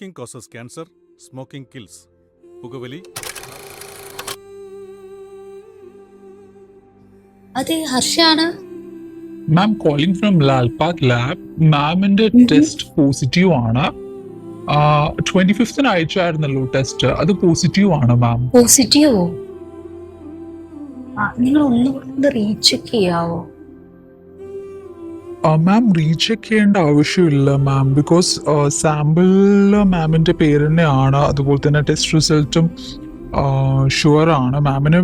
Smoking causes cancer. Smoking kills. പുകവലി. അതെ, ഹർഷാണ്. മാം കോളിംഗ് ഫ്രം ലാൽപാക് ലാബ്. മാമിന്റെ ടെസ്റ്റ് പോസിറ്റീവ് ആണ്. 25th അയച്ചായിരുന്നല്ലോ ടെസ്റ്റ്, അത് പോസിറ്റീവ് ആണ് മാം. പോസിറ്റീവോ? നിങ്ങൾ ഒന്നുകൂടെ റീചെക്ക് ചെയ്യാവോ? മാം റീചെക്ക് ചെയ്യേണ്ട ആവശ്യമില്ല മാം, ബിക്കോസ് സാമ്പിളില് മാമിന്റെ പേര് തന്നെയാണ്, അതുപോലെ തന്നെ ടെസ്റ്റ് റിസൾട്ടും ഷുവർ ആണ്. മാമിന്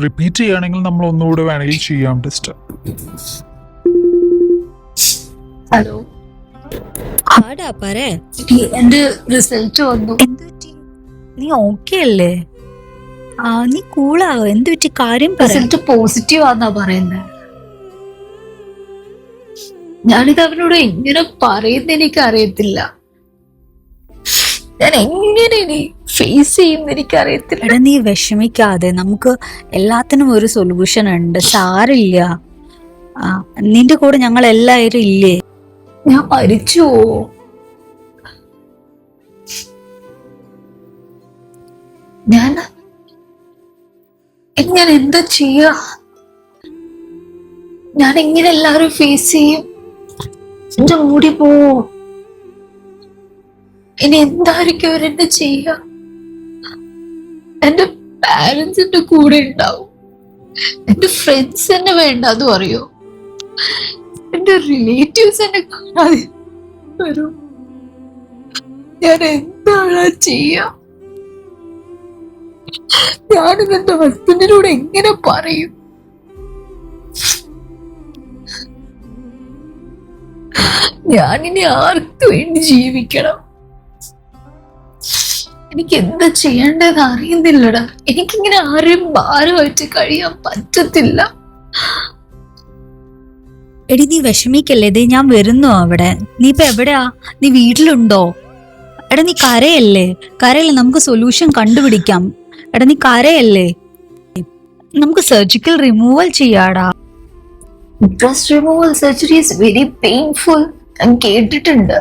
റിപ്പീറ്റ് ചെയ്യുകയാണെങ്കിൽ നമ്മൾ ഒന്നുകൂടെ വേണമെങ്കിൽ ചെയ്യാം ടെസ്റ്റ്. ഹലോ, ആടാ പറ. എന്റെ റിസൾട്ട് വന്നു. എന്ത് പറ്റി? നീ ഓക്കെ അല്ലേ? നീ കൂളാവോ? എന്ത് പറ്റി? കാര്യം പറ. റിസൾട്ട് പോസിറ്റീവ് ആന്നാ പറയുന്നത്. ഞാനിത് അവനോട് എങ്ങനെ പറയുന്ന എനിക്ക് അറിയത്തില്ല. ഞാൻ എങ്ങനെ ഇനി ഫേസ് ചെയ്യുന്ന എനിക്ക് അറിയത്തില്ല. എടാ നീ വിഷമിക്കാതെ, നമുക്ക് എല്ലാത്തിനും ഒരു സൊല്യൂഷൻ ഉണ്ട്, സാരില്ല. നിന്റെ കൂടെ ഞങ്ങൾ എല്ലാവരും ഇല്ലേ? ഞാൻ മരിച്ചു. ഞാൻ എന്താ ചെയ്യാ? ഞാൻ എങ്ങനെ എല്ലാവരും ഫേസ് ചെയ്യും? എന്റെ മൂടി പോവോ? ഇനി എന്തായിരിക്കും അവരെന്നെ ചെയ്യാ? എന്റെ പാരന്റ്സ് എന്റെ കൂടെ ഉണ്ടാവും, എന്റെ ഫ്രണ്ട്സ് എന്നെ വേണ്ടെന്ന് പറയോ, എന്റെ റിലേറ്റീവ്സ് എന്നെ കാണാതെ വരും. ഞാൻ എന്താണ് ചെയ്യാ? ഞാനിത് എന്റെ ഹസ്ബൻഡിനോട് എങ്ങനെ പറയും? ഞാനിനി ആർക്ക് വേണ്ടി ജീവിക്കണം? എനിക്ക് എന്താ ചെയ്യേണ്ടതെന്ന് അറിയുന്നില്ലടാ. എനിക്കിങ്ങനെ ആരെയും ഭാരമായിട്ട് കഴിയാൻ പറ്റത്തില്ല. എടി നീ വിഷമിക്കല്ലേ, ദേ ഞാൻ വരുന്നു അവിടെ. നീ ഇപ്പൊ എവിടെയാ? നീ വീട്ടിലുണ്ടോ? എടാ നീ കരയല്ലേ? കരയല്ലേ, നമുക്ക് സൊല്യൂഷൻ കണ്ടുപിടിക്കാം. എടാ നീ കരയല്ലേ? നമുക്ക് സർജിക്കൽ റിമൂവൽ ചെയ്യാടാ. Breast removal surgery is very painful. ഞാൻ കേട്ടിട്ടുണ്ട്.